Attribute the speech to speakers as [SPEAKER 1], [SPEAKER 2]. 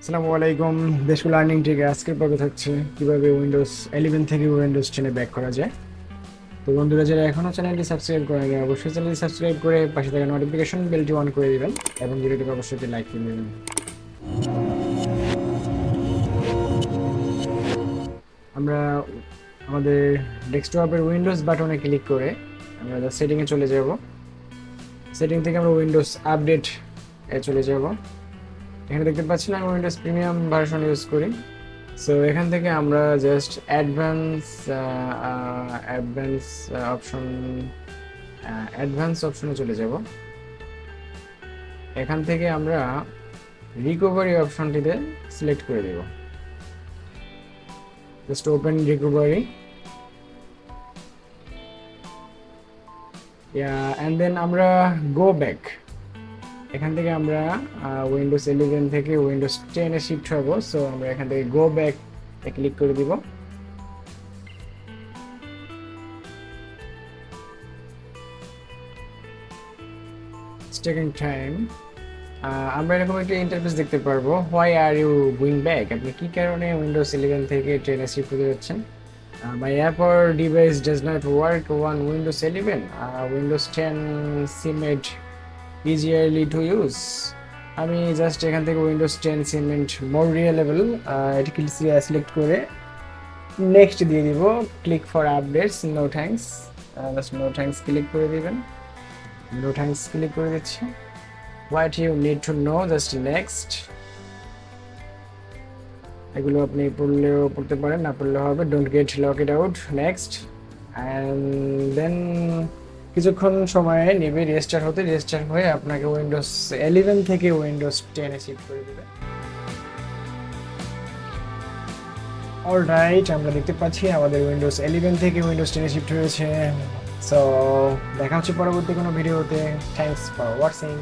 [SPEAKER 1] আসসালামু আলাইকুম। দেশকো লার্নিং থেকে আজকের পর্বে থাকছে কিভাবে উইন্ডোজ 11 থেকে উইন্ডোজ 10 এ ব্যাক করা যায়। তো বন্ধুরা, যারা এখনো চ্যানেলটি সাবস্ক্রাইব করেনি অবশ্যই চ্যানেলটি সাবস্ক্রাইব করে পাশে থাকা নোটিফিকেশন বেলটি অন করে দিবেন এবং ভিডিওটিকে অবশ্যই লাইক করে দেবেন। আমরা আমাদের ডেস্কটপের উইন্ডোজ বাটনে ক্লিক করে আমরা সেটিংয়ে চলে যাব। সেটিং থেকে আমরা উইন্ডোজ আপডেট এ চলে যাব। এখানে দেখতে পাচ্ছেন আমি উইন্ডোজ প্রিমিয়াম ভার্সন ইউজ করি। সো এখান থেকে আমরা জাস্ট অ্যাডভান্স অপশনে চলে যাব। এখান থেকে আমরা রিকভারি অপশনটিতে সিলেক্ট করে দেব। Just open recovery and then আমরা গো ব্যাক। এখান থেকে আমরা উইন্ডোজ 11 থেকে উইন্ডোজ 10 এ শিফট হব। সো আমরা এখান থেকে গো ব্যাক এ ক্লিক করে দিব। It's taking time. আমরা এরকম একটা ইন্টারফেস দেখতে পারবো, why are you going back, আপনি কি কারণে উইন্ডোজ 11 থেকে 10 এ শিফট হতে যাচ্ছেন। My app or device does not work on Windows 11. Windows 10 cement easily to use. আমি জাস্ট এখান থেকে উইন্ডোজ 10 সিমেন্ট মোর রিয়েলেবল এটিকে সিলেক্ট করে নেক্সট দিয়ে দিব। Click for updates, no thanks, just no thanks click করে দিবেন। নো থ্যাঙ্কস ক্লিক করে দিচ্ছি। What you need to know, just next. এগুলো আপনি পড়লেও পড়তে পারেন, না পড়লে হবে। Don't get locked out, next. And then কিছুক্ষণ সময় নেবে রেজিস্টার হতে। রেজিস্টার হয়ে আপনাকে উইন্ডোজ 11 থেকে উইন্ডোজ 10 এ শিফট করে দেবে। অলরাইট, আমরা দেখতে পাচ্ছি আমাদের উইন্ডোজ 11 থেকে উইন্ডোজ 10 এ শিফট হয়েছে। সো দেখা হচ্ছে পরবর্তী কোনো ভিডিওতে। Thanks for watching.